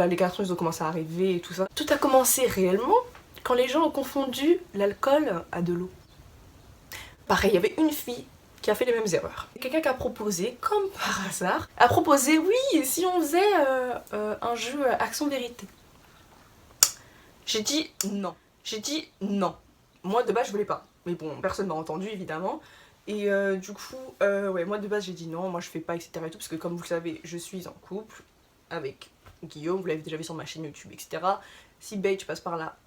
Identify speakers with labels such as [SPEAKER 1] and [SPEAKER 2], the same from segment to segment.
[SPEAKER 1] voilà, les garçons ils ont commencé à arriver et tout ça. Tout a commencé réellement quand les gens ont confondu l'alcool à de l'eau. Pareil, il y avait une fille qui a fait les mêmes erreurs. Quelqu'un qui a proposé, comme par hasard, a proposé, oui, si on faisait un jeu action-vérité. J'ai dit non. J'ai dit non. Moi de base je voulais pas. Mais bon, personne m'a entendu évidemment. Et du coup, ouais, moi de base j'ai dit non, moi je fais pas, etc. Et tout, parce que comme vous le savez, je suis en couple avec Guillaume, vous l'avez déjà vu sur ma chaîne YouTube, etc. Si Bae, tu passes par là,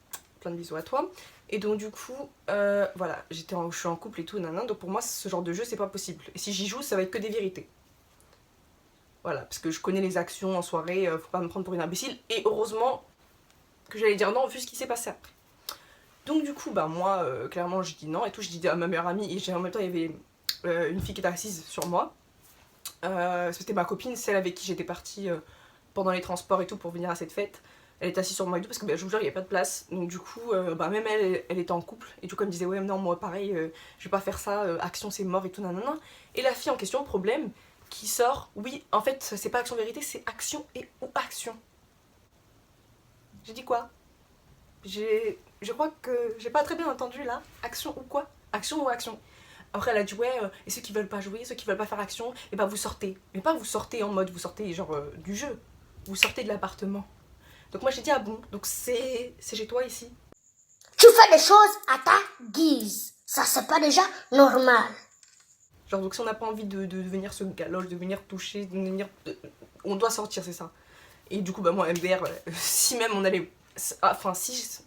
[SPEAKER 1] plein de bisous à toi. Et donc du coup, voilà, je suis en couple et tout, nanan, donc pour moi ce genre de jeu c'est pas possible. Et si j'y joue, ça va être que des vérités. Voilà, parce que je connais les actions en soirée, faut pas me prendre pour une imbécile. Et heureusement que j'allais dire non vu ce qui s'est passé après. Donc du coup, bah moi, clairement, je dis non et tout. Je dis à ma meilleure amie, et en même temps, il y avait une fille qui était assise sur moi. C'était ma copine, celle avec qui j'étais partie pendant les transports et tout pour venir à cette fête. Elle était assise sur moi et tout parce que bah, je vous jure, il n'y a pas de place. Donc du coup, bah, même elle était en couple. Et du coup, elle me disait, ouais, non, moi pareil, je vais pas faire ça, action c'est mort et tout, nanana. Et la fille en question, problème, qui sort, oui, en fait, c'est pas action vérité, c'est action et ou action. J'ai dit quoi? Je crois que j'ai pas très bien entendu là. Action ou quoi? Action ou action? Après elle a dit ouais, et ceux qui veulent pas jouer, ceux qui veulent pas faire action, et bah vous sortez. Mais pas vous sortez en mode, vous sortez genre du jeu. Vous sortez de l'appartement. Donc moi j'ai dit ah bon, donc c'est chez toi ici.
[SPEAKER 2] Tu fais des choses à ta guise. Ça c'est pas déjà normal.
[SPEAKER 1] Genre donc si on n'a pas envie de venir se galoche, de venir toucher, de venir... on doit sortir, c'est ça. Et du coup bah moi MDR, si même on allait... Enfin si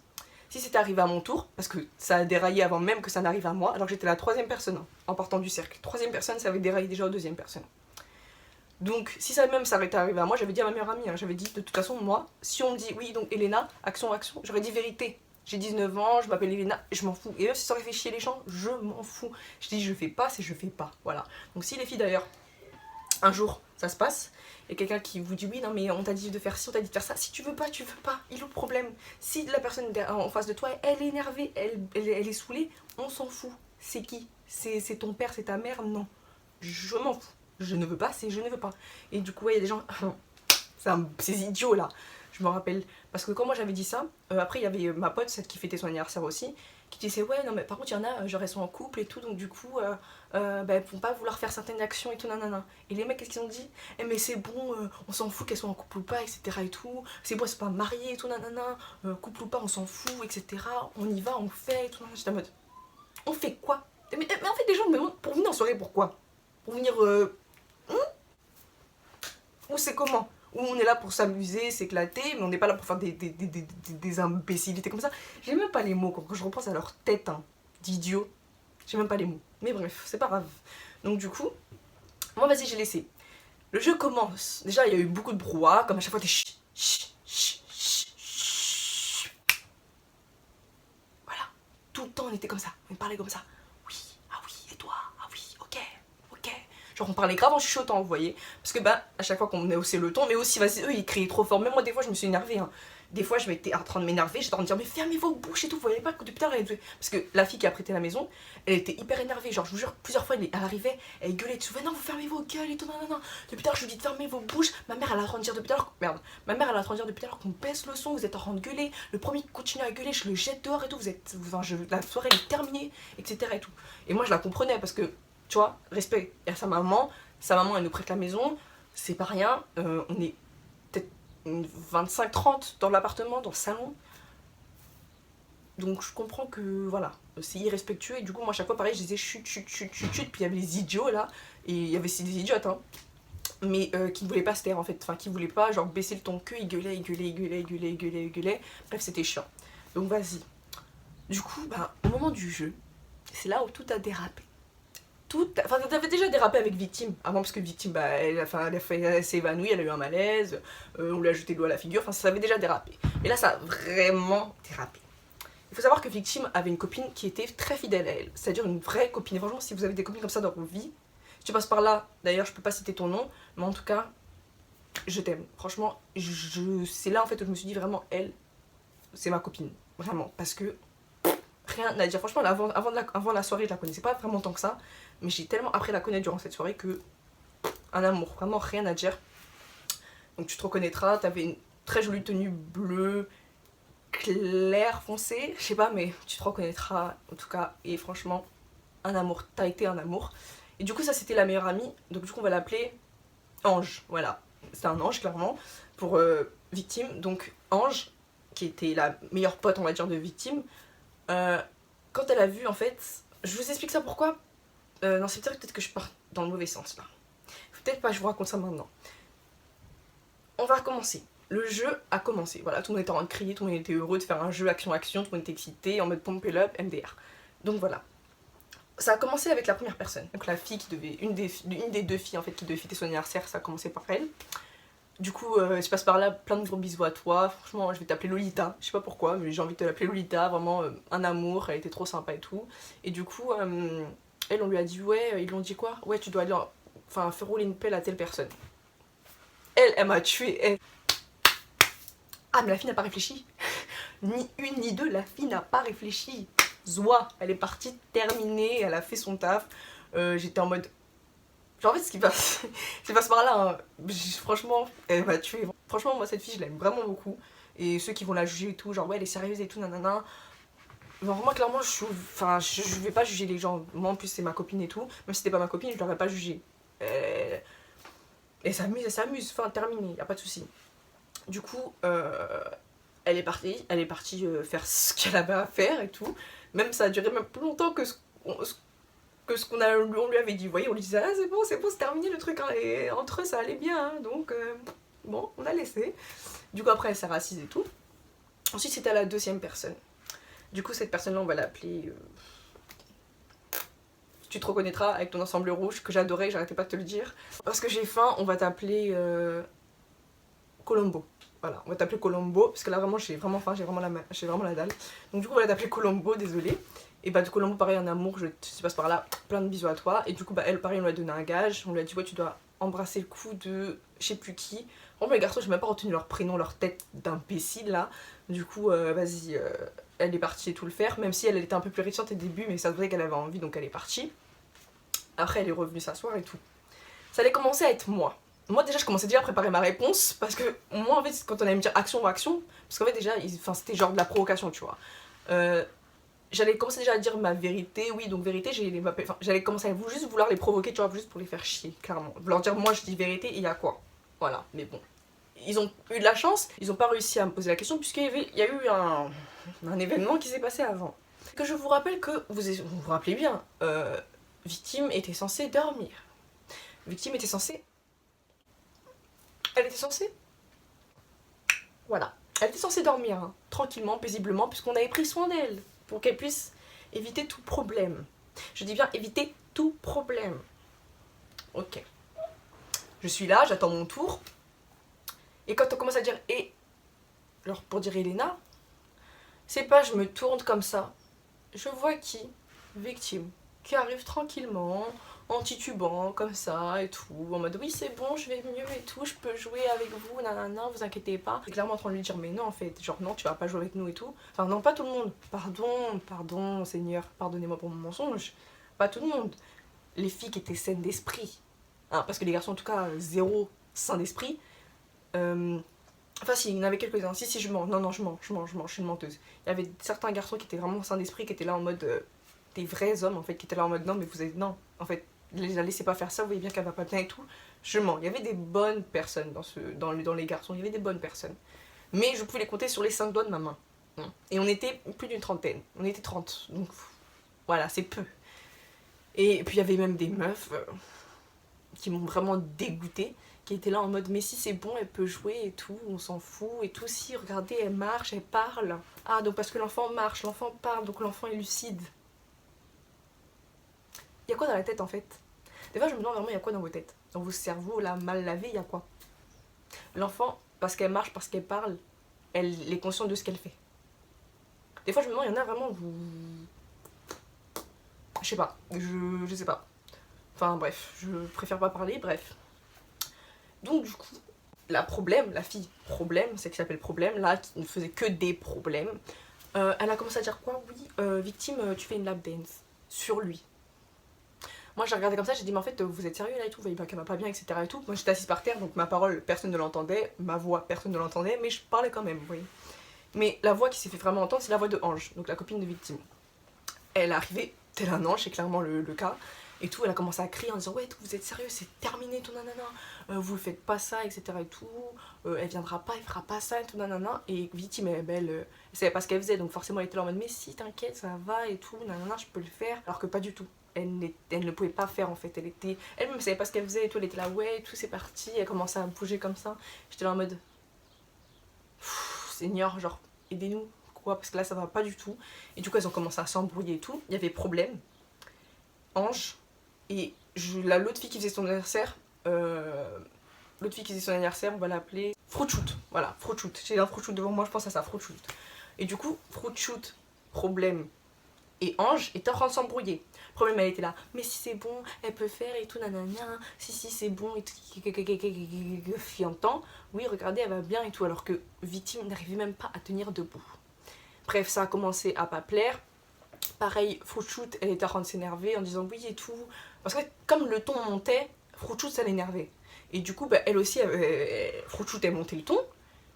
[SPEAKER 1] c'était arrivé à mon tour, parce que ça a déraillé avant même que ça n'arrive à moi, alors que j'étais la troisième personne en partant du cercle. Troisième personne, ça avait déraillé déjà aux deuxième personne. Donc si ça même s'arrêtait arrivé à moi, j'avais dit à ma meilleure amie, hein, j'avais dit de toute façon moi, si on me dit oui donc Elena, action, action, j'aurais dit vérité. J'ai 19 ans, je m'appelle Elena, je m'en fous. Et même si ça aurait fait chier les gens, je m'en fous. Je dis je fais pas, c'est je fais pas. Voilà. Donc si les filles d'ailleurs, un jour ça se passe, et quelqu'un qui vous dit oui non mais on t'a dit de faire ci, on t'a dit de faire ça, si tu veux pas, il est le problème. Si la personne en face de toi, elle est énervée, elle est saoulée, on s'en fout. C'est qui? C'est ton père, c'est ta mère? Non. Je m'en fous. Je ne veux pas, c'est je ne veux pas. Et du coup, il y a des gens, ces idiots là, je me rappelle. Parce que quand moi j'avais dit ça, après il y avait ma pote, celle qui fêtait son anniversaire aussi, qui disait ouais non mais par contre il y en a, genre elles sont en couple et tout, donc du coup bah, elles vont pas vouloir faire certaines actions et tout nanana. Et les mecs qu'est-ce qu'ils ont dit? Eh mais c'est bon, on s'en fout qu'elles soient en couple ou pas, etc. et tout, c'est bon elles sont pas mariées et tout nanana, couple ou pas on s'en fout, etc. On y va, on fait et tout nanana. J'étais en mode, on fait quoi? Mais en fait les gens me demandent pour venir en soirée pourquoi? Pour venir ou c'est comment? Où on est là pour s'amuser, s'éclater, mais on n'est pas là pour faire des imbécilités comme ça. J'ai même pas les mots, quand je repense à leur tête hein, d'idiots, j'ai même pas les mots. Mais bref, c'est pas grave. Donc du coup, moi vas-y j'ai laissé. Le jeu commence. Déjà il y a eu beaucoup de brouhaha, comme à chaque fois t'es chut, chut, chut, chut, chut. Voilà. Tout le temps on était comme ça, on parlait comme ça. Oui, ah oui, et toi? Ah oui, ok, ok. Genre on parlait grave en chuchotant, vous voyez. Parce que bah à chaque fois qu'on venait hausser le ton, mais aussi vas-y eux ils criaient trop fort. Même moi des fois je me suis énervée hein. Des fois je m'étais en train de m'énerver, j'étais en train de dire mais fermez vos bouches et tout, vous voyez pas que depuis tard elle était... Parce que la fille qui a prêté la maison, elle était hyper énervée, genre je vous jure plusieurs fois elle arrivait, elle gueulait dessus, non vous fermez vos gueules et tout, non. Depuis tard je vous dis de fermer vos bouches, ma mère elle a en train de dire depuis tard, merde, ma mère elle a en train de dire depuis tard qu'on baisse le son, vous êtes en train de gueuler, le premier qui continue à gueuler je le jette dehors et tout, la soirée elle est terminée, etc. et tout. Et moi je la comprenais parce que, tu vois, respect à sa maman elle nous prête la maison, c'est pas rien, on est peut-être 25-30 dans l'appartement, dans le salon. Donc je comprends que voilà, c'est irrespectueux et du coup moi à chaque fois pareil je disais chut, puis il y avait les idiots là, et il y avait aussi des idiotes hein, mais qui ne voulaient pas se taire en fait, enfin qui voulaient pas genre baisser le ton de queue, ils gueulaient, bref c'était chiant. Donc vas-y. Du coup bah au moment du jeu, c'est là où tout a dérapé. Enfin, t'avais déjà dérapé avec Victime avant, parce que Victime, bah, elle s'est évanouie, elle a eu un malaise, on lui a jeté de l'eau à la figure, enfin, ça avait déjà dérapé. Mais là, ça a vraiment dérapé. Il faut savoir que Victime avait une copine qui était très fidèle à elle, c'est-à-dire une vraie copine. Et franchement, si vous avez des copines comme ça dans vos vies, si tu passes par là, d'ailleurs, je peux pas citer ton nom, mais en tout cas, je t'aime. Franchement, c'est là en fait où je me suis dit vraiment, elle, c'est ma copine. Vraiment, parce que rien à dire. Franchement, avant la soirée, je la connaissais pas vraiment tant que ça. Mais j'ai tellement appris à la connaître durant cette soirée que... un amour, vraiment rien à dire. Donc tu te reconnaîtras, t'avais une très jolie tenue bleue, clair, foncé, je sais pas, mais tu te reconnaîtras en tout cas. Et franchement, un amour, t'as été un amour. Et du coup, ça c'était la meilleure amie, donc du coup, on va l'appeler Ange, voilà. C'est un ange, clairement, pour Victime. Donc, Ange, qui était la meilleure pote, on va dire, de Victime, quand elle a vu, en fait, je vous explique ça pourquoi. Non, c'est peut-être que je pars dans le mauvais sens là. Peut-être pas, je vous raconte ça maintenant. On va recommencer. Le jeu a commencé. Voilà, tout le monde était en train de crier, tout le monde était heureux de faire un jeu action-action, tout le monde était excité, en mode pump it up, MDR. Donc voilà. Ça a commencé avec la première personne. Donc la fille qui devait. Une des deux filles en fait qui devait fêter son anniversaire, ça a commencé par elle. Du coup, je passe par là, plein de gros bisous à toi. Franchement, je vais t'appeler Lolita. Je sais pas pourquoi, mais j'ai envie de te l'appeler Lolita. Vraiment, un amour, elle était trop sympa et tout. Et du coup, elle, on lui a dit, ouais, ils lui ont dit quoi? Ouais, tu dois aller faire rouler une pelle à telle personne. Elle m'a tuée. Ah, mais la fille n'a pas réfléchi. Ni une ni deux, la fille n'a pas réfléchi. Zoua, elle est partie terminée, elle a fait son taf. J'étais en mode. Genre, en fait, ce qui passe par là, hein, franchement, elle m'a tué. Franchement, moi, cette fille, je l'aime vraiment beaucoup. Et ceux qui vont la juger et tout, genre, ouais, elle est sérieuse et tout, nanana. Genre, moi, clairement, je vais pas juger les gens. Moi, en plus, c'est ma copine et tout. Même si c'était pas ma copine, je l'aurais pas jugée. Elle s'amuse, enfin, terminé, y a pas de souci. Du coup, elle est partie faire ce qu'elle avait à faire et tout. Même ça a duré même plus longtemps que ce qu'on on lui avait dit. Vous voyez, on lui disait, ah c'est bon, c'est terminé le truc, hein. Et entre eux ça allait bien, hein. Donc bon, on a laissé. Du coup après elle s'est rassise et tout. Ensuite c'était à la deuxième personne. Du coup cette personne là on va l'appeler... Tu te reconnaîtras avec ton ensemble rouge que j'adorais, j'arrêtais pas de te le dire. Parce que j'ai faim, on va t'appeler Colombo. Voilà, on va t'appeler Colombo, parce que là vraiment j'ai vraiment faim, j'ai vraiment la dalle. Donc du coup on va t'appeler Colombo, désolé. Et bah de Colombo pareil, un amour, je passe par là, plein de bisous à toi. Et du coup bah elle pareil, on lui a donné un gage, on lui a dit ouais tu dois embrasser le cou de je sais plus qui. Vraiment les garçons j'ai même pas retenu leur prénom, leur tête d'imbécile là. Du coup vas-y, elle est partie et tout le faire, même si elle était un peu plus réticente au début, mais ça se voyait qu'elle avait envie donc elle est partie. Après elle est revenue s'asseoir et tout. Ça allait commencer à être moi. Moi déjà je commençais déjà à préparer ma réponse parce que moi en fait quand on allait me dire action ou action, parce qu'en fait déjà c'était genre de la provocation tu vois. J'allais commencer déjà à dire ma vérité, oui donc vérité j'allais commencer à juste vouloir les provoquer tu vois, juste pour les faire chier clairement. Leur dire moi je dis vérité et il y a quoi. Voilà, mais bon. Ils ont eu de la chance, ils ont pas réussi à me poser la question puisqu'il y a eu un événement qui s'est passé avant. Que je vous rappelle que, vous vous rappelez bien, Victime était censée dormir. Victime était censée... Elle était censée... Voilà. Elle était censée dormir, hein, tranquillement, paisiblement, puisqu'on avait pris soin d'elle, pour qu'elle puisse éviter tout problème. Je dis bien éviter tout problème. Ok. Je suis là, j'attends mon tour. Et quand on commence à dire « et », alors pour dire Elena, c'est pas je me tourne comme ça. Je vois qui? Victime. Qui arrive tranquillement, en titubant, comme ça et tout, en mode oui c'est bon, je vais mieux et tout, je peux jouer avec vous, nanana, vous inquiétez pas. C'est clairement en train de lui dire mais non en fait, genre non tu vas pas jouer avec nous et tout. Enfin non pas tout le monde, pardon Seigneur, pardonnez-moi pour mon mensonge, pas tout le monde. Les filles qui étaient saines d'esprit, hein, parce que les garçons en tout cas zéro sain d'esprit. Enfin si, il y en avait quelques-uns, si je mens, non je mens, je suis une menteuse. Il y avait certains garçons qui étaient vraiment sains d'esprit, qui étaient là en mode... des vrais hommes en fait qui étaient là en mode non mais vous êtes non en fait la laissez pas faire ça, vous voyez bien qu'elle va pas bien et tout. Je mens, il y avait des bonnes personnes dans les garçons, il y avait des bonnes personnes, mais je pouvais les compter sur les 5 doigts de ma main, et on était plus d'une trentaine, on était 30, donc voilà c'est peu. Et puis il y avait même des meufs qui m'ont vraiment dégoûtée, qui étaient là en mode mais si c'est bon elle peut jouer et tout, on s'en fout et tout, si regardez elle marche, elle parle, ah donc parce que l'enfant marche, l'enfant parle donc l'enfant est lucide. Il y a quoi dans la tête en fait? Des fois je me demande vraiment il y a quoi dans vos têtes? Dans vos cerveaux là mal lavés, il y a quoi? L'enfant, parce qu'elle marche, parce qu'elle parle, elle est consciente de ce qu'elle fait. Des fois je me demande, il y en a vraiment, vous... Je sais pas, je sais pas. Enfin bref, je préfère pas parler, bref. Donc du coup, la fille problème, c'est qui s'appelle problème, là, qui ne faisait que des problèmes. Elle a commencé à dire quoi? Oui, victime, tu fais une lap dance sur lui. Moi j'ai regardé comme ça, j'ai dit mais en fait vous êtes sérieux là et tout, voyez bien qu'elle va pas bien, etc. et tout. Moi j'étais assise par terre, donc ma parole personne ne l'entendait, ma voix personne ne l'entendait, mais je parlais quand même, vous voyez. Mais la voix qui s'est fait vraiment entendre, c'est la voix de Ange, donc la copine de victime. Elle est arrivée, tel un ange, c'est clairement le cas, et tout, elle a commencé à crier en disant ouais vous êtes sérieux, c'est terminé tout nanana, vous faites pas ça, etc. et tout, elle viendra pas, elle fera pas ça et tout nanana. Et victime elle savait pas ce qu'elle faisait, donc forcément elle était là en mode mais si t'inquiète ça va et tout nanana, je peux le faire, alors que pas du tout. Elle ne pouvait pas faire en fait, elle-même savait pas ce qu'elle faisait et tout, elle était là ouais et tout, c'est parti, elle commençait à bouger comme ça, j'étais là en mode Seigneur, genre aidez-nous quoi, parce que là ça va pas du tout. Et du coup elles ont commencé à s'embrouiller et tout, il y avait problème. Ange et l'autre fille qui faisait son anniversaire, on va l'appeler Fruitshoot, voilà, Fruitshoot, j'ai un Fruitshoot devant moi, je pense à ça, Fruitshoot. Et du coup Fruitshoot, problème, et Ange étaient en train de s'embrouiller. Problème, elle était là, mais si c'est bon, elle peut faire et tout, nanana, si c'est bon et tout, fiantant, oui regardez elle va bien et tout, alors que victime n'arrivait même pas à tenir debout. Bref, ça a commencé à pas plaire. Pareil, Fruitshoot, elle était en train de s'énerver en disant oui et tout. Parce que comme le ton montait, Fruitshoot ça l'énervait. Et du coup, bah, elle aussi, Fruitshoot elle montait le ton.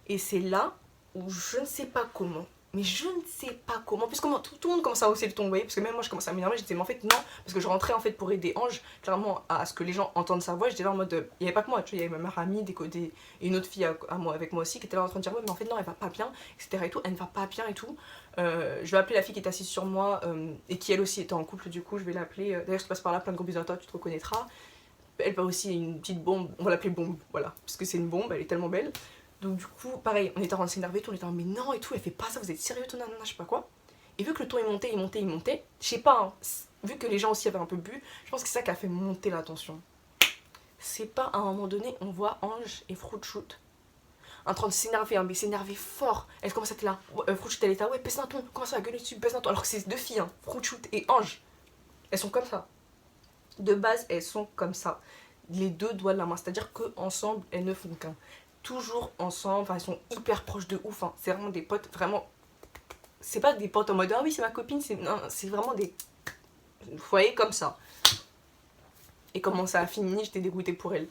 [SPEAKER 1] Et c'est là où je ne sais pas comment. Mais je ne sais pas comment. Puisque tout le monde commence à hausser le ton, vous voyez. Parce que même moi je commençais à m'énerver, je disais mais en fait non. Parce que je rentrais en fait pour aider Ange, clairement à ce que les gens entendent sa voix. J'étais là en mode. Il n'y avait pas que moi, tu vois, il y avait ma meilleure amie, et une autre fille à moi, avec moi aussi qui était là en train de dire ouais, mais en fait non, elle va pas bien, etc. et tout. Elle ne va pas bien et tout. Je vais appeler la fille qui est assise sur moi et qui elle aussi était en couple, du coup je vais l'appeler. D'ailleurs, je te passe par là, plein de gros bisous à toi, tu te reconnaîtras. Elle va aussi une petite bombe, on va l'appeler bombe, voilà, parce que c'est une bombe, elle est tellement belle. Donc du coup, pareil, on était en train de s'énerver, on était en mais non et tout, elle fait pas ça, vous êtes sérieux, tout nanana, je sais pas quoi. Et vu que le ton il montait, je sais pas, hein, vu que les gens aussi avaient un peu bu, je pense que c'est ça qui a fait monter la tension. C'est pas à un moment donné, on voit Ange et Fruitshoot en train de s'énerver, hein, mais s'énerver fort. Elle commence à être là, Fruitshoot elle est là, ouais, baisse d'un ton, commence à gueuler dessus, baisse d'un ton. Alors que c'est deux filles, hein, Fruitshoot et Ange, elles sont comme ça. De base, elles sont comme ça. Les deux doigts de la main, c'est-à-dire qu'ensemble, elles ne font qu'un. Toujours ensemble, enfin, elles sont hyper proches de ouf, hein. C'est vraiment des potes, vraiment. C'est pas des potes en mode ah oui, c'est ma copine, c'est vraiment des. Vous voyez, comme ça. Et comment ça a fini, j'étais dégoûtée pour elle.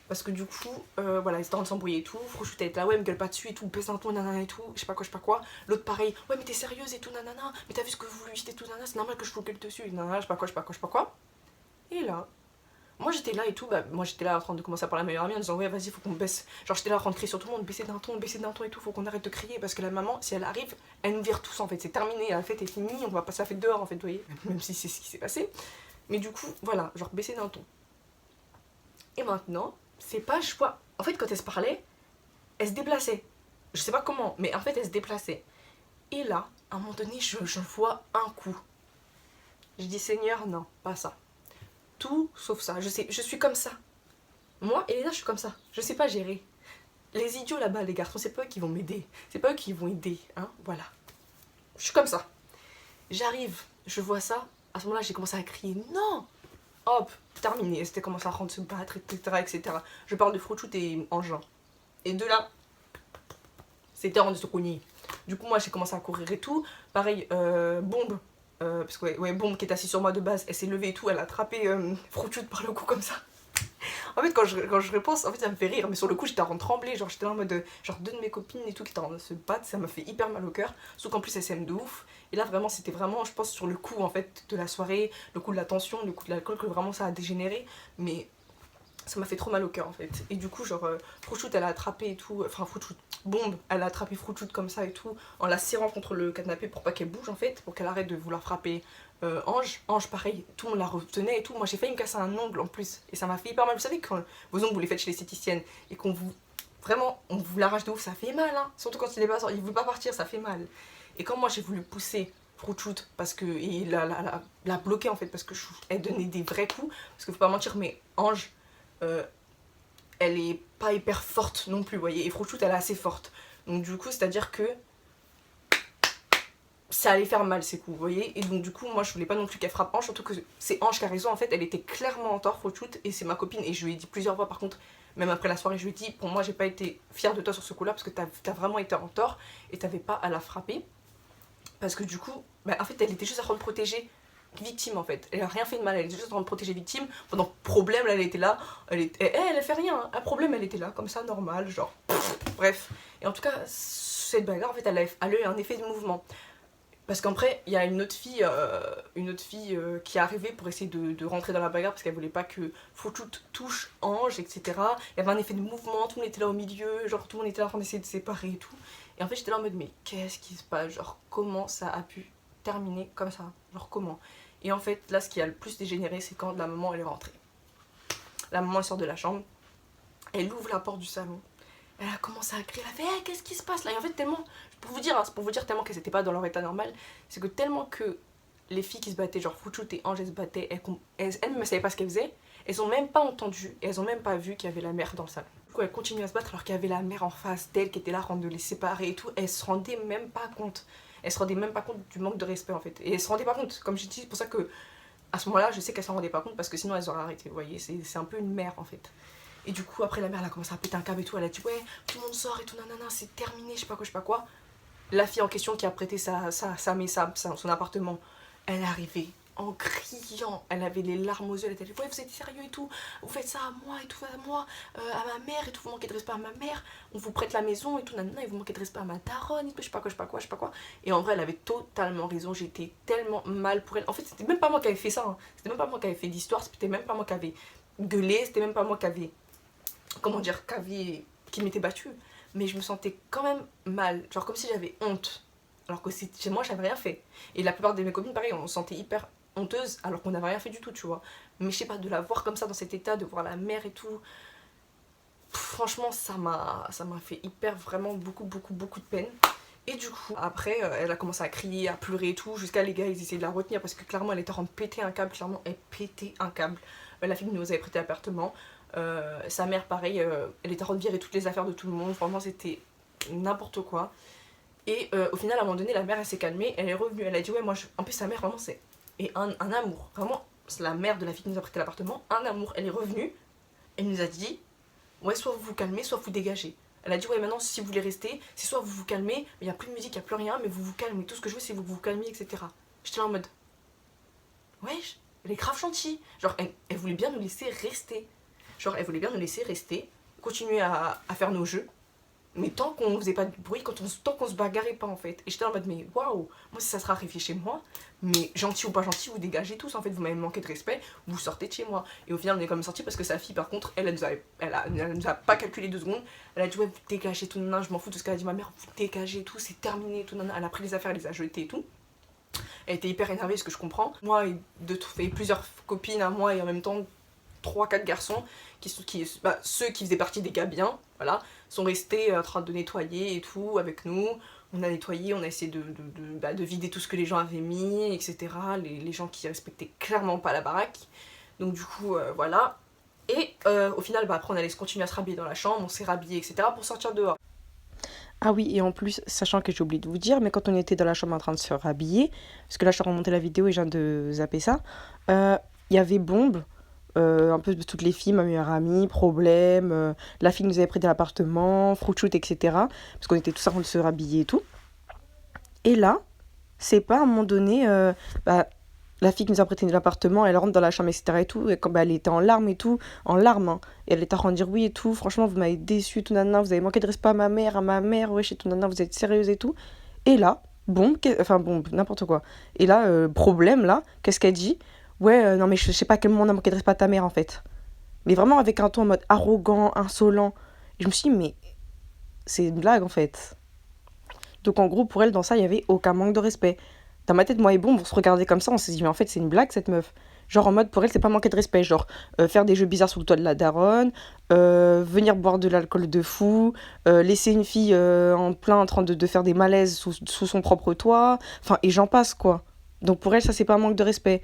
[SPEAKER 1] Parce que du coup, voilà, ils étaient en train de s'embrouiller et tout. Fruitshoot était là, ouais, me gueule pas dessus et tout, baisse un ton, nanana et tout, je sais pas quoi. L'autre pareil, ouais, mais t'es sérieuse et tout, nanana, mais t'as vu ce que vous lui dites et tout, nanana, c'est normal que je vous gueule dessus, nanana, je sais pas quoi. Et là, moi j'étais là et tout, bah, moi j'étais là en train de commencer à parler à ma meilleure amie en disant ouais, vas-y, faut qu'on baisse. Genre, j'étais là en train de crier sur tout le monde, baisser d'un ton et tout, faut qu'on arrête de crier parce que la maman, si elle arrive, elle nous vire tous en fait, c'est terminé, la fête est finie, on va passer la fête dehors en fait, vous voyez, même si c'est ce qui s'est passé. Mais du coup, voilà, genre baisser d'un ton. Et maintenant, c'est pas je vois. En fait, quand elle se parlait, elle se déplaçait. Je sais pas comment, mais en fait, elle se déplaçait. Et là, à un moment donné, je vois un coup. Je dis Seigneur, non, pas ça. Tout sauf ça. Je sais, je suis comme ça. Moi, Elena, je suis comme ça. Je sais pas gérer. Les idiots là-bas, les garçons, c'est pas eux qui vont m'aider. C'est pas eux qui vont aider, hein, voilà. Je suis comme ça. J'arrive, je vois ça. À ce moment-là, j'ai commencé à crier non. Hop, terminé. C'était commencé à rendre se battre, etc. Je parle de Fruitshoot et Engin. Et de là, c'était en de se cogner. Du coup, moi, j'ai commencé à courir et tout. Pareil, Bombe. Parce que, ouais, Bombe qui est assise sur moi de base, elle s'est levée et tout. Elle a attrapé Fruitshoot par le cou comme ça. En fait, quand je repense, en fait, ça me fait rire. Mais sur le coup, j'étais en train de trembler. Genre, j'étais là en mode. Genre, deux de mes copines et tout qui étaient en train de se battre. Ça m'a fait hyper mal au cœur. Sauf qu'en plus, elles s'aiment de ouf. Et là, vraiment, c'était vraiment, je pense, sur le coup, en fait, de la soirée, le coup de la tension, le coup de l'alcool, que vraiment ça a dégénéré. Mais ça m'a fait trop mal au cœur, en fait. Et du coup, genre, Fruitshoot, elle a attrapé et tout. Enfin, Fruitshoot, Bombe, elle a attrapé Fruitshoot comme ça et tout. En la serrant contre le canapé pour pas qu'elle bouge, en fait. Pour qu'elle arrête de vouloir frapper. Ange, pareil, tout le monde la retenait et tout. Moi j'ai failli me casser un ongle en plus. Et ça m'a fait hyper mal. Vous savez, quand vos ongles vous les faites chez l'esthéticienne et qu'on vous. Vraiment, on vous l'arrache de ouf, ça fait mal, hein. Surtout quand il veut pas partir, ça fait mal. Et quand moi j'ai voulu pousser Fruitshoot parce que. Et la bloquer en fait, parce que elle donnait des vrais coups. Parce que faut pas mentir, mais Ange, elle est pas hyper forte non plus, vous voyez. Et Fruitshoot, elle est assez forte. Donc du coup, c'est-à-dire que. Ça allait faire mal ces coups, vous voyez. Et donc du coup, moi je voulais pas non plus qu'elle frappe Ange, surtout que c'est Ange qui a raison, en fait, elle était clairement en tort, Fruitshoot, et c'est ma copine, et je lui ai dit plusieurs fois par contre, même après la soirée, je lui ai dit, pour moi j'ai pas été fière de toi sur ce coup-là, parce que t'as vraiment été en tort, et t'avais pas à la frapper, parce que du coup, bah, en fait elle était juste en train de protéger victime en fait. Elle a rien fait de mal, elle était juste en train de protéger victime. Pendant problème, là, elle était là. Elle a fait rien. Un problème, elle était là, comme ça, normal, genre. Bref. Et en tout cas, cette bagarre, en fait, elle a eu un effet de mouvement. Parce qu'après, il y a une autre fille qui est arrivée pour essayer de rentrer dans la bagarre parce qu'elle voulait pas que Fouchou touche Ange, etc. Il y avait un effet de mouvement, tout le monde était là au milieu, genre tout le monde était là en train d'essayer de séparer et tout. Et en fait, j'étais là en mode, mais qu'est-ce qui se passe? Genre, comment ça a pu terminer comme ça? Genre, comment? Et en fait, là, ce qui a le plus dégénéré, c'est quand la maman, elle est rentrée. La maman, elle sort de la chambre, elle ouvre la porte du salon. Elle a commencé à crier, elle a fait hey, qu'est-ce qui se passe là? Et en fait, tellement, pour vous dire, hein, c'est pour vous dire tellement qu'elles n'étaient pas dans leur état normal, c'est que tellement que les filles qui se battaient, genre Fouchoute et Ange, elles se battaient, elles ne savaient pas ce qu'elles faisaient, elles ont même pas entendu, et elles ont même pas vu qu'il y avait la mère dans le salon. Du coup, elles continuaient à se battre alors qu'il y avait la mère en face d'elles qui était là, en train de les séparer et tout, elles se rendaient même pas compte. Elles se rendaient même pas compte du manque de respect en fait. Et elles se rendaient pas compte, comme je dis, c'est pour ça que à ce moment-là, je sais qu'elles s'en rendaient pas compte parce que sinon elles auraient arrêté, vous voyez, c'est un peu une mère en fait. Et du coup, après, la mère, elle a commencé à péter un câble et tout. Elle a dit, ouais, tout le monde sort et tout, nanana, c'est terminé, je sais pas quoi, je sais pas quoi. La fille en question qui a prêté son appartement, elle est arrivée en criant. Elle avait les larmes aux yeux. Elle était dit, ouais, vous êtes sérieux et tout. Vous faites ça à moi et tout, à moi, à ma mère et tout. Vous manquez de respect à ma mère. On vous prête la maison et tout, nanana. Et vous manquez de respect à ma daronne et tout, je sais pas quoi, je sais pas quoi, je sais pas quoi. Et en vrai, elle avait totalement raison. J'étais tellement mal pour elle. En fait, c'était même pas moi qui avais fait ça. Hein. C'était même pas moi qui avais fait l'histoire. C'était même pas moi qui avais gueulé. C'était même pas moi qui avait qui m'était battue, mais je me sentais quand même mal, genre comme si j'avais honte, alors que chez moi j'avais rien fait. Et la plupart de mes copines, pareil, on se sentait hyper honteuse alors qu'on n'avait rien fait du tout, tu vois. Mais je sais pas, de la voir comme ça dans cet état, de voir la mère et tout, franchement ça m'a fait hyper, vraiment beaucoup de peine. Et du coup, après, elle a commencé à crier, à pleurer et tout, jusqu'à les gars, ils essayaient de la retenir parce que clairement, elle était en train de péter un câble, clairement, elle pétait un câble. La fille qui nous avait prêté l'appartement, sa mère, pareil, elle était en train de virer toutes les affaires de tout le monde, vraiment, c'était n'importe quoi. Et au final, à un moment donné, la mère, elle s'est calmée, elle est revenue, elle a dit, ouais, moi, en plus, sa mère, vraiment, c'est un amour, vraiment, c'est la mère de la fille qui nous a prêté l'appartement, un amour. Elle est revenue, elle nous a dit, ouais, soit vous vous calmez, soit vous dégagez. Elle a dit, ouais, maintenant, si vous voulez rester, c'est soit vous vous calmez, il n'y a plus de musique, il n'y a plus rien, mais vous vous calmez. Tout ce que je veux, c'est que vous vous calmez, etc. J'étais là en mode, wesh, elle est grave gentille. Genre, elle voulait bien nous laisser rester. Genre, elle voulait bien nous laisser rester, continuer à faire nos jeux, mais tant qu'on faisait pas de bruit, tant qu'on se bagarrait pas en fait. Et j'étais en mode, mais waouh, moi si ça sera arrivé chez moi, mais gentil ou pas gentil, vous dégagez tous en fait, vous m'avez manqué de respect, vous sortez de chez moi. Et au final, on est quand même sorti parce que sa fille, par contre, elle nous a pas calculé 2 secondes. Elle a dit, ouais, vous dégagez tout, non, je m'en fous de ce qu'elle a dit ma mère, vous dégagez tout, c'est terminé, tout, non, elle a pris les affaires, elle les a jetées et tout. Elle était hyper énervée, ce que je comprends. Moi, et plusieurs copines à moi, et en même temps 3-4 garçons, ceux qui faisaient partie des gars bien, voilà, sont restés en train de nettoyer et tout avec nous. On a nettoyé, on a essayé de vider tout ce que les gens avaient mis, etc. Les gens qui respectaient clairement pas la baraque. Donc du coup, voilà. Et au final, après on allait se continuer à se rhabiller dans la chambre, on s'est rhabillé, etc. pour sortir dehors.
[SPEAKER 3] Ah oui, et en plus, sachant que j'ai oublié de vous dire, mais quand on était dans la chambre en train de se rhabiller, parce que là je suis remonté la vidéo et je viens de zapper ça, il y avait Bombe, un peu de toutes les filles, ma meilleure amie, Problème, la fille qui nous avait prêté l'appartement, Fruitshoot, etc. Parce qu'on était tous en train de se rhabiller et tout. Et là, c'est pas à un moment donné, la fille qui nous a prêté l'appartement, elle rentre dans la chambre, etc. et tout, et quand elle était en larmes et tout, en larmes, hein, et elle était en train de dire oui et tout, franchement, vous m'avez déçu, tout nana, vous avez manqué de respect à ma mère, wesh, et tout nana, vous êtes sérieuse et tout. Et là, Bombe, n'importe quoi. Et là, Problème, là, qu'est-ce qu'elle dit? Ouais, non, mais je sais pas à quel moment on a manqué de respect à ta mère, en fait. Mais vraiment avec un ton en mode arrogant, insolent. Et je me suis dit, mais c'est une blague, en fait. Donc, en gros, pour elle, dans ça, il y avait aucun manque de respect. Dans ma tête, moi et Bombe, on se regardait comme ça, on s'est dit, mais en fait, c'est une blague, cette meuf. Genre, en mode, pour elle, c'est pas manquer de respect. Genre, faire des jeux bizarres sous le toit de la daronne, venir boire de l'alcool de fou, laisser une fille en train de faire des malaises sous son propre toit. Enfin, et j'en passe, quoi. Donc, pour elle, ça, c'est pas un manque de respect.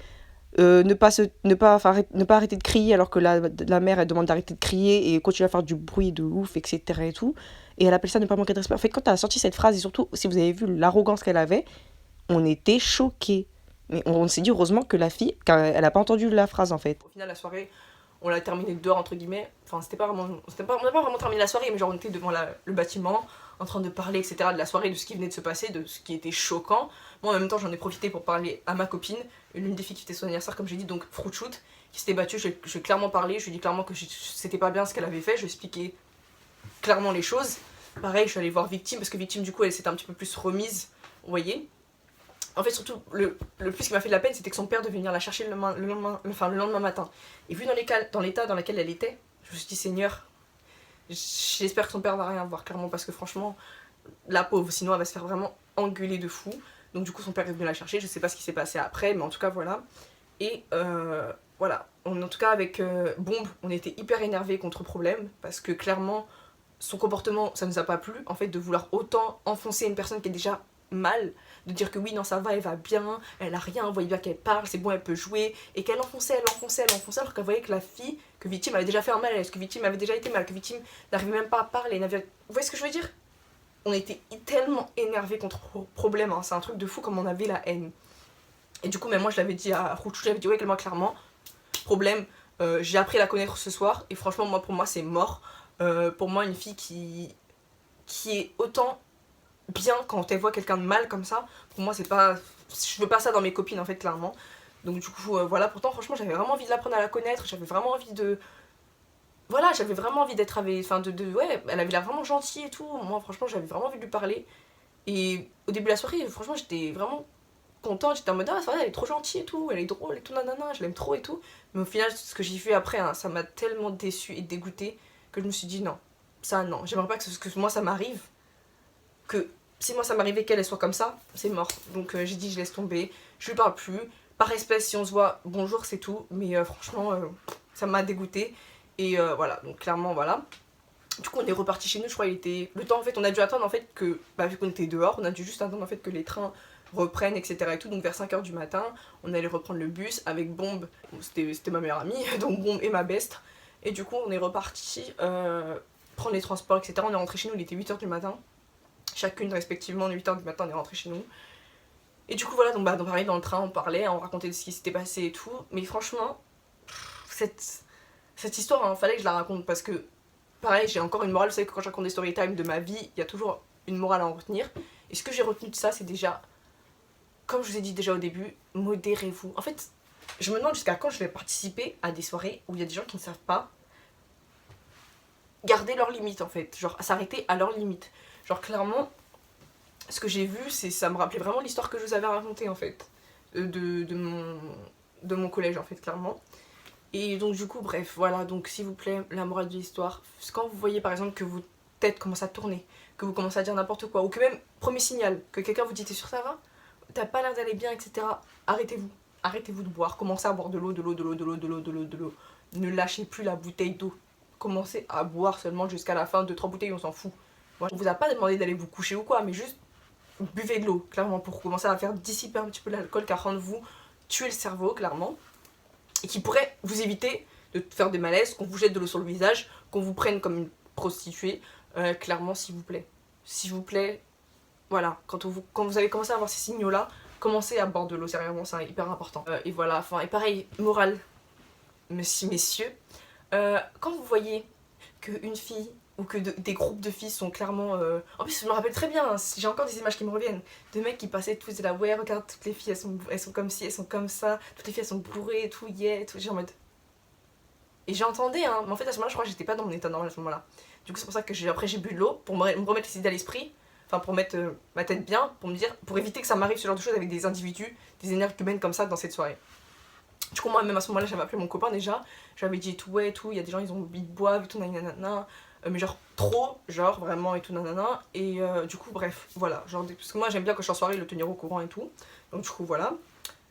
[SPEAKER 3] Ne pas arrêter de crier alors que la mère elle demande d'arrêter de crier et continuer à faire du bruit de ouf, etc. et tout. Et elle appelle ça ne pas manquer de respect. En fait, quand elle a sorti cette phrase, et surtout si vous avez vu l'arrogance qu'elle avait, on était choqués. Mais on s'est dit heureusement que la fille, elle a pas entendu la phrase en fait.
[SPEAKER 1] Au final, la soirée, on l'a terminée dehors, entre guillemets. Enfin, on n'a pas vraiment terminé la soirée, mais genre on était devant le bâtiment, en train de parler, etc., de la soirée, de ce qui venait de se passer, de ce qui était choquant. Moi, en même temps, j'en ai profité pour parler à ma copine, l'une des filles qui était son anniversaire, comme j'ai dit, donc Fruit Shoot, qui s'était battue. Je lui ai clairement parlé, je lui ai dit clairement que c'était pas bien ce qu'elle avait fait, je lui ai expliqué clairement les choses. Pareil, je suis allée voir Victime, parce que Victime, du coup, elle s'était un petit peu plus remise, vous voyez. En fait, surtout, le plus qui m'a fait de la peine, c'était que son père devait venir la chercher le lendemain matin. Et vu dans l'état dans lequel elle était, je me suis dit, Seigneur, j'espère que son père va rien voir, clairement, parce que franchement, la pauvre, sinon elle va se faire vraiment engueuler de fou. Donc du coup, son père est venu la chercher, je sais pas ce qui s'est passé après, mais en tout cas, voilà. Et voilà, en tout cas, avec Bombe, on était hyper énervés contre Problème, parce que clairement, son comportement, ça nous a pas plu, en fait, de vouloir autant enfoncer une personne qui est déjà mal, de dire que oui, non, ça va, elle va bien, elle a rien, vous voyez bien qu'elle parle, c'est bon, elle peut jouer, et qu'elle enfonçait, alors qu'elle voyait que la fille, que Victime avait déjà fait un mal à elle, que Victime avait déjà été mal, que Victime n'arrivait même pas à parler, vous voyez ce que je veux dire? On était tellement énervés contre Problème, hein, c'est un truc de fou comme on avait la haine. Et du coup, même moi, je l'avais dit à Rouchou, j'avais dit, ouais, moi, clairement, Problème, j'ai appris à la connaître ce soir, et franchement, moi, pour moi, c'est mort. Pour moi, une fille qui est autant bien quand elle voit quelqu'un de mal comme ça, pour moi c'est pas, je veux pas ça dans mes copines en fait, clairement. Donc du coup voilà, pourtant franchement j'avais vraiment envie de l'apprendre à la connaître, j'avais vraiment envie de, voilà, j'avais vraiment envie d'être avec, enfin ouais, elle avait l'air vraiment gentille et tout, moi franchement j'avais vraiment envie de lui parler. Et au début de la soirée, franchement j'étais vraiment contente, j'étais en mode ah ça va, elle est trop gentille et tout, elle est drôle et tout, nanana, je l'aime trop et tout. Mais au final ce que j'ai fait après, hein, ça m'a tellement déçue et dégoûtée que je me suis dit non, ça non, j'aimerais pas que moi ça m'arrive, que si moi ça m'arrivait qu'elle soit comme ça, c'est mort. Donc j'ai dit je laisse tomber, je lui parle plus. Par espèce, si on se voit, bonjour, c'est tout. Mais franchement, ça m'a dégoûté. Et voilà, donc clairement, voilà. Du coup, on est reparti chez nous, je crois, il était... Le temps, en fait, on a dû attendre, en fait, que... Bah, vu qu'on était dehors, on a dû juste attendre, en fait, que les trains reprennent, etc. et tout. Donc vers 5h du matin, on allait reprendre le bus avec Bombe. C'était ma meilleure amie, donc Bombe et ma best. Et du coup, on est reparti prendre les transports, etc. On est rentré chez nous, il était 8h du matin. Chacune respectivement, 8h du matin, on est rentré chez nous. Et du coup, voilà, donc pareil, dans le train, on parlait, on racontait de ce qui s'était passé et tout. Mais franchement, cette histoire, hein, fallait que je la raconte parce que, pareil, j'ai encore une morale. Vous savez que quand je raconte des story time de ma vie, il y a toujours une morale à en retenir. Et ce que j'ai retenu de ça, c'est déjà, comme je vous ai dit déjà au début, modérez-vous. En fait, je me demande jusqu'à quand je vais participer à des soirées où il y a des gens qui ne savent pas garder leurs limites, en fait. Genre, s'arrêter à leurs limites. Genre, clairement, ce que j'ai vu, ça me rappelait vraiment l'histoire que je vous avais racontée, en fait. De mon collège, en fait, clairement. Et donc, du coup, bref, voilà. Donc, s'il vous plaît, la morale de l'histoire. Quand vous voyez, par exemple, que votre tête commence à tourner, que vous commencez à dire n'importe quoi, ou que même, premier signal, que quelqu'un vous dit t'es sûr ça va, t'as pas l'air d'aller bien, etc. Arrêtez-vous. Arrêtez-vous de boire. Commencez à boire de l'eau. Ne lâchez plus la bouteille d'eau. Commencez à boire seulement jusqu'à la fin. 2-3 bouteilles, on s'en fout. Moi, on vous a pas demandé d'aller vous coucher ou quoi, mais juste buvez de l'eau, clairement, pour commencer à faire dissiper un petit peu l'alcool, car rend vous tuer le cerveau, clairement. Et qui pourrait vous éviter de faire des malaises, qu'on vous jette de l'eau sur le visage, qu'on vous prenne comme une prostituée. Clairement, s'il vous plaît. S'il vous plaît, voilà, quand vous avez commencé à avoir ces signaux-là, commencez à boire de l'eau, sérieusement, c'est hyper important. Et voilà, enfin, et pareil, morale, messieurs, quand vous voyez qu'une fille ou que des groupes de filles sont clairement... En plus, je me rappelle très bien, hein, j'ai encore des images qui me reviennent, de mecs qui passaient tous, et là, ouais, regarde, toutes les filles, elles sont comme ci, elles sont comme ça, toutes les filles, elles sont bourrées, et tout, yeah, et tout, j'ai en mode... Et j'entendais, hein, mais en fait, à ce moment-là, je crois que j'étais pas dans mon état normal à ce moment-là. Du coup, c'est pour ça que après, j'ai bu de l'eau, pour me remettre les idées à l'esprit, enfin, pour mettre ma tête bien, pour me dire, pour éviter que ça m'arrive ce genre de choses avec des individus, des énergies humaines comme ça dans cette soirée. Du coup, moi, même à ce moment-là, j'avais appelé mon copain déjà, j'avais dit tout, ouais, tout, il y a des gens, ils boivent, et tout, nanana, mais genre trop, genre vraiment, et tout, nanana, et du coup, bref, voilà, genre, parce que moi, j'aime bien quand je suis en soirée, le tenir au courant et tout, donc du coup, voilà,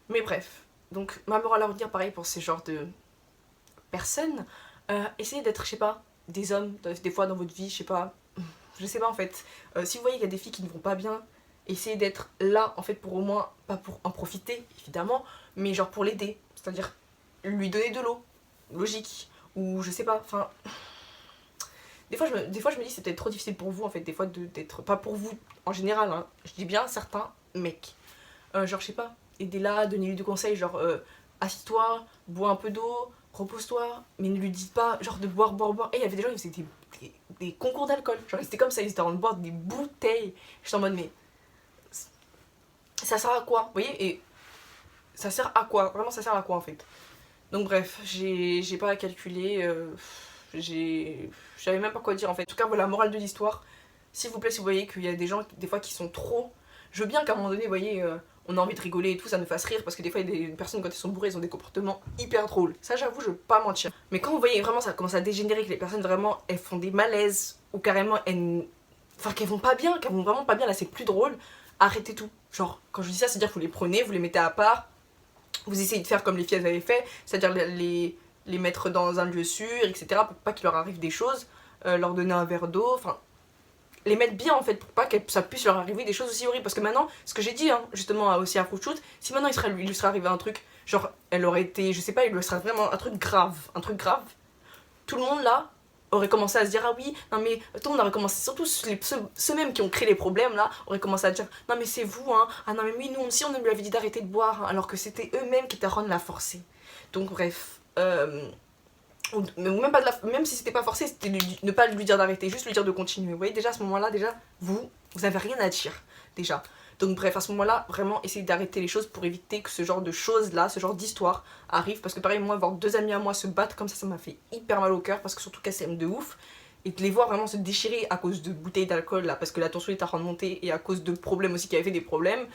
[SPEAKER 1] mais bref, donc, ma morale à retenir, pareil, pour ces genres de personnes, essayez d'être, je sais pas, des hommes, des fois dans votre vie, je sais pas en fait, si vous voyez qu'il y a des filles qui ne vont pas bien, essayez d'être là, en fait, pour au moins, pas pour en profiter, évidemment, mais genre pour l'aider, c'est-à-dire lui donner de l'eau, logique, ou je sais pas, enfin... Des fois, je me dis c'est peut-être trop difficile pour vous, en fait, des fois, d'être... Pas pour vous, en général, hein, je dis bien certains mecs. Genre, je sais pas, aidez-la, donnez-lui des conseils, genre, assis-toi, bois un peu d'eau, repose-toi, mais ne lui dites pas, genre, de boire. Et il y avait des gens qui faisaient des concours d'alcool. Genre, c'était comme ça, ils étaient en train de boire des bouteilles. J'étais en mode, mais ça sert à quoi? Vous voyez? Et ça sert à quoi? Vraiment, ça sert à quoi en fait? Donc, bref, j'ai pas à calculer. J'avais même pas quoi dire en fait. En tout cas, voilà, morale de l'histoire. S'il vous plaît, si vous voyez qu'il y a des gens, des fois, qui sont trop. Je veux bien qu'à un moment donné, vous voyez, on a envie de rigoler et tout, ça nous fasse rire, parce que des fois, il y a des personnes, quand elles sont bourrées, elles ont des comportements hyper drôles. Ça, j'avoue, je veux pas mentir. Mais quand vous voyez vraiment ça commence à dégénérer, que les personnes vraiment, elles font des malaises, ou carrément, enfin, qu'elles vont pas bien, qu'elles vont vraiment pas bien, là, c'est plus drôle, arrêtez tout. Genre, quand je dis ça, c'est-à-dire que vous les prenez, vous les mettez à part, vous essayez de faire comme les filles avaient fait, c'est-à-dire les mettre dans un lieu sûr, etc., pour pas qu'il leur arrive des choses, leur donner un verre d'eau, enfin, les mettre bien en fait, pour pas que ça puisse leur arriver des choses aussi horribles. Parce que maintenant, ce que j'ai dit hein, justement aussi à Fruit Shoot, si maintenant il lui serait arrivé un truc, genre elle aurait été, je sais pas, il lui serait vraiment un truc grave, tout le monde là aurait commencé à se dire ah oui, non mais tout le monde aurait commencé, surtout ceux mêmes qui ont créé les problèmes là, auraient commencé à dire non mais c'est vous hein, ah non mais oui nous aussi on lui avait dit d'arrêter de boire, hein, alors que c'était eux-mêmes qui étaient en train de la forcer. Donc bref, ou même si c'était pas forcé, c'était ne pas lui dire d'arrêter, juste lui dire de continuer. Vous voyez, déjà à ce moment-là, déjà, vous avez rien à dire, déjà. Donc bref, à ce moment-là, vraiment, essayez d'arrêter les choses pour éviter que ce genre de choses-là, ce genre d'histoire arrive. Parce que pareil, moi, voir 2 amis à moi se battre comme ça m'a fait hyper mal au cœur, parce que surtout qu'elles s'aiment de ouf. Et de les voir vraiment se déchirer à cause de bouteilles d'alcool, là, parce que la tension est en train de monter, et à cause de problèmes aussi qui avaient fait des problèmes.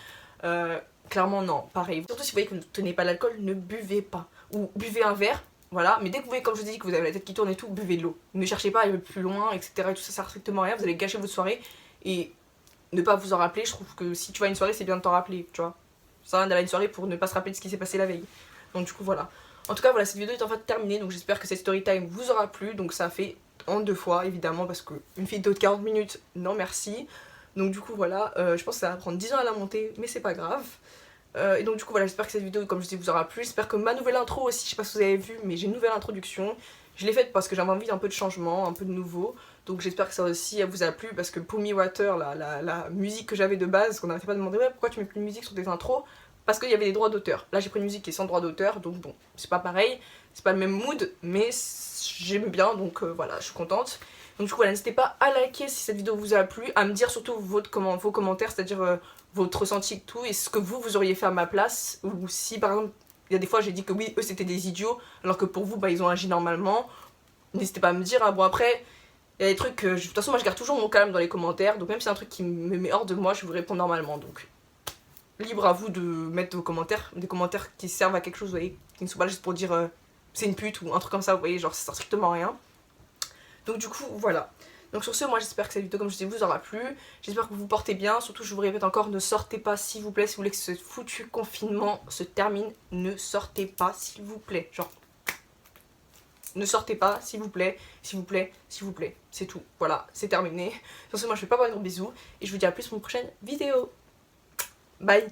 [SPEAKER 1] Clairement, non, pareil. Surtout si vous voyez que vous ne tenez pas l'alcool, ne buvez pas. Ou buvez un verre. Voilà, mais dès que vous voyez, comme je vous ai dit, que vous avez la tête qui tourne et tout, buvez de l'eau. Ne cherchez pas à aller plus loin, etc. Et tout ça sert strictement à rien, vous allez gâcher votre soirée et ne pas vous en rappeler. Je trouve que si tu vas à une soirée, c'est bien de t'en rappeler, tu vois. Ça sert à rien d'aller à une soirée pour ne pas se rappeler de ce qui s'est passé la veille. Donc du coup, voilà. En tout cas, voilà, cette vidéo est en fait terminée, donc j'espère que cette story time vous aura plu. Donc ça fait en 2 fois, évidemment, parce qu'une vidéo de 40 minutes, non merci. Donc du coup, voilà, je pense que ça va prendre 10 ans à la monter, mais c'est pas grave. Et donc du coup voilà, j'espère que cette vidéo comme je dis vous aura plu, j'espère que ma nouvelle intro aussi, je sais pas si vous avez vu mais j'ai une nouvelle introduction, je l'ai faite parce que j'avais envie d'un peu de changement, un peu de nouveau, donc j'espère que ça aussi vous a plu parce que pour Me Water, la musique que j'avais de base, qu'on n'arrêtait pas de demander ouais pourquoi tu mets plus de musique sur tes intros, parce qu'il y avait des droits d'auteur, là j'ai pris une musique qui est sans droit d'auteur, donc bon, c'est pas pareil, c'est pas le même mood, mais j'aime bien donc voilà, je suis contente. Donc du coup voilà, n'hésitez pas à liker si cette vidéo vous a plu, à me dire surtout vos commentaires, c'est-à-dire votre ressenti et tout, et ce que vous auriez fait à ma place, ou si par exemple, il y a des fois j'ai dit que oui, eux c'était des idiots, alors que pour vous, bah ils ont agi normalement, n'hésitez pas à me dire, hein. Bon après, il y a des trucs, de toute façon moi je garde toujours mon calme dans les commentaires, donc même si c'est un truc qui me met hors de moi, je vous réponds normalement, donc libre à vous de mettre vos commentaires, des commentaires qui servent à quelque chose, vous voyez, qui ne sont pas juste pour dire c'est une pute ou un truc comme ça, vous voyez, genre ça sert strictement à rien. Donc du coup, voilà. Donc sur ce, moi j'espère que cette vidéo, comme je dis, vous aura plu. J'espère que vous vous portez bien. Surtout, je vous répète encore, ne sortez pas, s'il vous plaît. Si vous voulez que ce foutu confinement se termine, ne sortez pas, s'il vous plaît. Genre, ne sortez pas, s'il vous plaît, s'il vous plaît, s'il vous plaît. C'est tout. Voilà, c'est terminé. Sur ce, moi je fais pas de gros bisous. Et je vous dis à plus pour une prochaine vidéo. Bye.